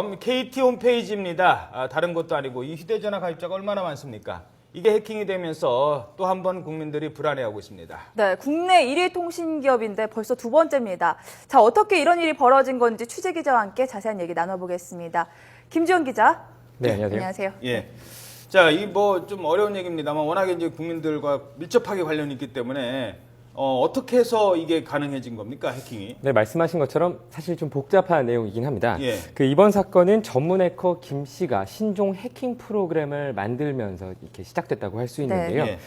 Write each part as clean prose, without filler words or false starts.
KT 홈페이지입니다. 다른 것도 아니고 이 휴대전화 가입자가 얼마나 많습니까? 이게 해킹이 되면서 또 한 번 국민들이 불안해하고 있습니다. 네, 국내 1위 통신기업인데 벌써 두 번째입니다. 자, 어떻게 이런 일이 벌어진 건지 취재 기자와 함께 자세한 얘기 나눠보겠습니다. 김지원 기자. 네, 안녕하세요. 안녕하세요. 예. 자, 이 뭐 좀 어려운 얘기입니다만 워낙에 이제 국민들과 밀접하게 관련이 있기 때문에 어떻게 해서 이게 가능해진 겁니까, 해킹이? 네, 말씀하신 것처럼 사실 좀 복잡한 내용이긴 합니다. 예. 이번 사건은 전문 해커 김 씨가 신종 해킹 프로그램을 만들면서 이렇게 시작됐다고 할 수 있는데요. 네.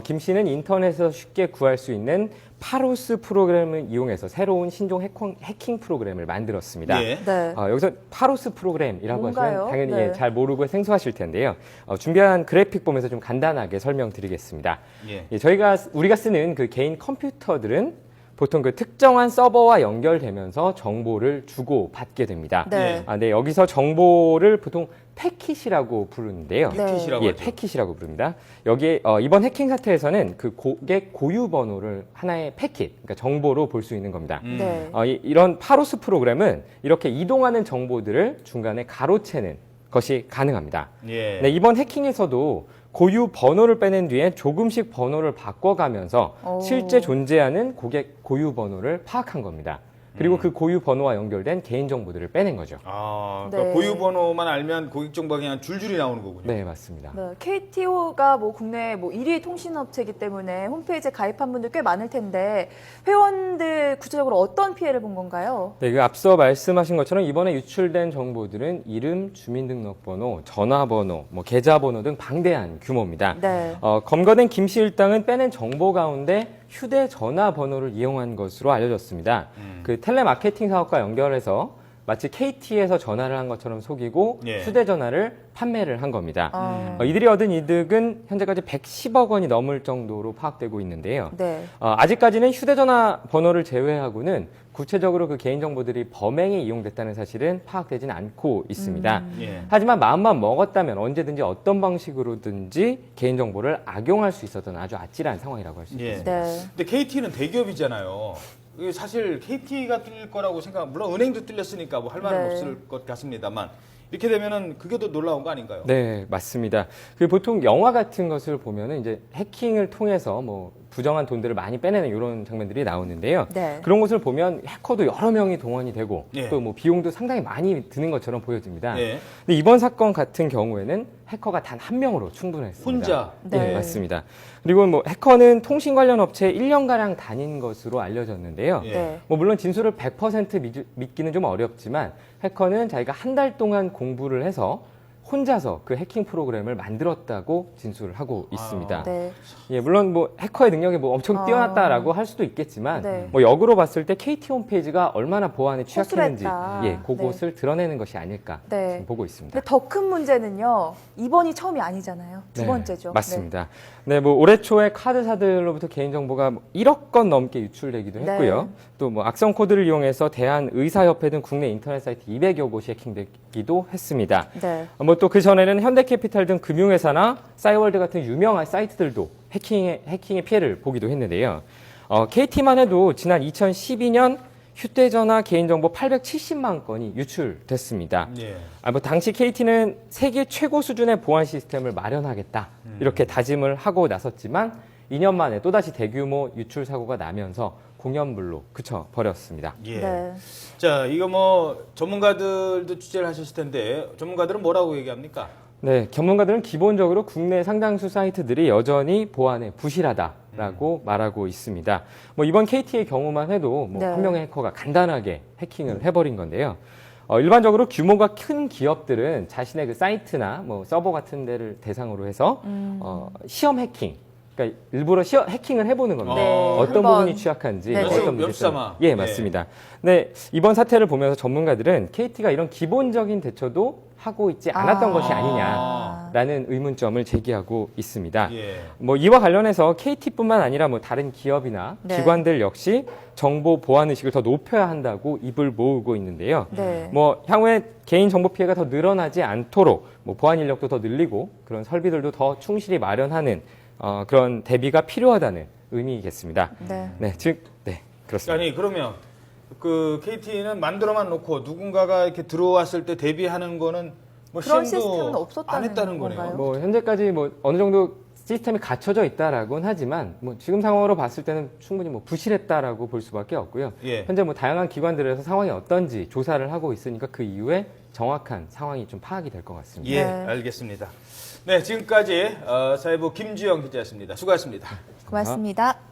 김 씨는 인터넷에서 쉽게 구할 수 있는 파로스 프로그램을 이용해서 새로운 신종 해킹 프로그램을 만들었습니다. 예. 네. 여기서 파로스 프로그램이라고 뭔가요? 하시면 당연히 네. 잘 모르고 생소하실 텐데요. 준비한 그래픽 보면서 좀 간단하게 설명드리겠습니다. 예. 우리가 쓰는 그 개인 컴퓨터들은 보통 그 특정한 서버와 연결되면서 정보를 주고 받게 됩니다. 네. 네, 여기서 정보를 보통 패킷이라고 부르는데요. 패킷이라고 예, 하죠. 패킷이라고 부릅니다. 여기에 이번 해킹 사태에서는 그 고객 고유 번호를 하나의 패킷, 그러니까 정보로 볼 수 있는 겁니다. 네. 이런 파로스 프로그램은 이렇게 이동하는 정보들을 중간에 가로채는 것이 가능합니다. 예. 네, 이번 해킹에서도 고유 번호를 빼낸 뒤에 조금씩 번호를 바꿔가면서 오. 실제 존재하는 고객 고유 번호를 파악한 겁니다. 그리고 그 고유 번호와 연결된 개인 정보들을 빼낸 거죠. 그러니까 네. 고유 번호만 알면 고객 정보가 그냥 줄줄이 나오는 거군요. 네, 맞습니다. 네, KT가 국내 1위 통신업체이기 때문에 홈페이지에 가입한 분들 꽤 많을 텐데 회원들 구체적으로 어떤 피해를 본 건가요? 네, 앞서 말씀하신 것처럼 이번에 유출된 정보들은 이름, 주민등록번호, 전화번호, 계좌번호 등 방대한 규모입니다. 네. 검거된 김 씨 일당은 빼낸 정보 가운데 휴대전화 번호를 이용한 것으로 알려졌습니다. 그 텔레마케팅 사업과 연결해서 마치 KT에서 전화를 한 것처럼 속이고 예. 휴대전화를 판매를 한 겁니다. 어. 이들이 얻은 이득은 현재까지 110억 원이 넘을 정도로 파악되고 있는데요. 네. 아직까지는 휴대전화 번호를 제외하고는 구체적으로 그 개인정보들이 범행에 이용됐다는 사실은 파악되지는 않고 있습니다. 예. 하지만 마음만 먹었다면 언제든지 어떤 방식으로든지 개인정보를 악용할 수 있었던 아주 아찔한 상황이라고 할 수 예. 있습니다. 네. 근데 KT는 대기업이잖아요. 이게 사실 KT가 뚫릴 거라고 물론 은행도 뚫렸으니까 뭐 할 말은 네. 없을 것 같습니다만 이렇게 되면은 그게 더 놀라운 거 아닌가요? 네, 맞습니다. 보통 영화 같은 것을 보면은 이제 해킹을 통해서 부정한 돈들을 많이 빼내는 이런 장면들이 나오는데요. 네. 그런 것을 보면 해커도 여러 명이 동원이 되고 예. 또 비용도 상당히 많이 드는 것처럼 보여집니다. 예. 근데 이번 사건 같은 경우에는 해커가 단 한 명으로 충분했습니다. 혼자. 네, 네. 맞습니다. 그리고 해커는 통신 관련 업체에 1년가량 다닌 것으로 알려졌는데요. 예. 네. 물론 진술을 100% 믿기는 좀 어렵지만 해커는 자기가 한 달 동안 공부를 해서 혼자서 그 해킹 프로그램을 만들었다고 진술을 하고 있습니다. 네. 예, 물론 해커의 능력이 엄청 뛰어났다라고 할 수도 있겠지만 네. 역으로 봤을 때 KT 홈페이지가 얼마나 보안에 취약했는지 허술했다. 그것을 드러내는 것이 아닐까 네. 지금 보고 있습니다. 근데 더 큰 문제는요. 이번이 처음이 아니잖아요. 두 네, 번째죠. 맞습니다. 네, 올해 초에 카드사들로부터 개인정보가 1억 건 넘게 유출되기도 네. 했고요. 또 악성 코드를 이용해서 대한의사협회 등 국내 인터넷 사이트 200여 곳이 해킹되기도 했습니다. 네. 또 그 전에는 현대캐피탈 등 금융회사나 싸이월드 같은 유명한 사이트들도 해킹의 피해를 보기도 했는데요. KT만 해도 지난 2012년 휴대전화 개인정보 870만 건이 유출됐습니다. 예. 당시 KT는 세계 최고 수준의 보안 시스템을 마련하겠다 이렇게 다짐을 하고 나섰지만 2년 만에 또다시 대규모 유출 사고가 나면서 공연불로 그쳐버렸습니다. 예. 네. 자, 이거 전문가들도 취재를 하셨을 텐데 전문가들은 뭐라고 얘기합니까? 네, 전문가들은 기본적으로 국내 상당수 사이트들이 여전히 보안에 부실하다라고 말하고 있습니다. 이번 KT의 경우만 해도 네. 한 명의 해커가 간단하게 해킹을 해버린 건데요. 일반적으로 규모가 큰 기업들은 자신의 그 사이트나 서버 같은 데를 대상으로 해서 시험 해킹, 그러니까 일부러 해킹을 해보는 겁니다. 네, 어떤 한번. 부분이 취약한지, 네, 네. 어떤 문제점. 연습삼아. 예, 맞습니다. 네, 이번 사태를 보면서 전문가들은 KT가 이런 기본적인 대처도 하고 있지 않았던 것이 아니냐라는 의문점을 제기하고 있습니다. 예. 이와 관련해서 KT뿐만 아니라 다른 기업이나 네. 기관들 역시 정보 보안 의식을 더 높여야 한다고 입을 모으고 있는데요. 네. 향후에 개인 정보 피해가 더 늘어나지 않도록 보안 인력도 더 늘리고 그런 설비들도 더 충실히 마련하는 그런 대비가 필요하다는 의미겠습니다. 네. 네, 그렇습니다. 아니 그러면 그 KT는 만들어만 놓고 누군가가 이렇게 들어왔을 때 대비하는 거는 뭐 그런 시행도 시스템은 없었다는 안 했다는 거네요. 건가요? 뭐 현재까지 뭐 어느 정도 시스템이 갖춰져 있다라고는 하지만 뭐 지금 상황으로 봤을 때는 충분히 뭐 부실했다라고 볼 수밖에 없고요. 예. 현재 뭐 다양한 기관들에서 상황이 어떤지 조사를 하고 있으니까 그 이후에 정확한 상황이 좀 파악이 될 것 같습니다. 예, 네. 알겠습니다. 네, 지금까지 사회부 김주영 기자였습니다. 수고하셨습니다. 고맙습니다.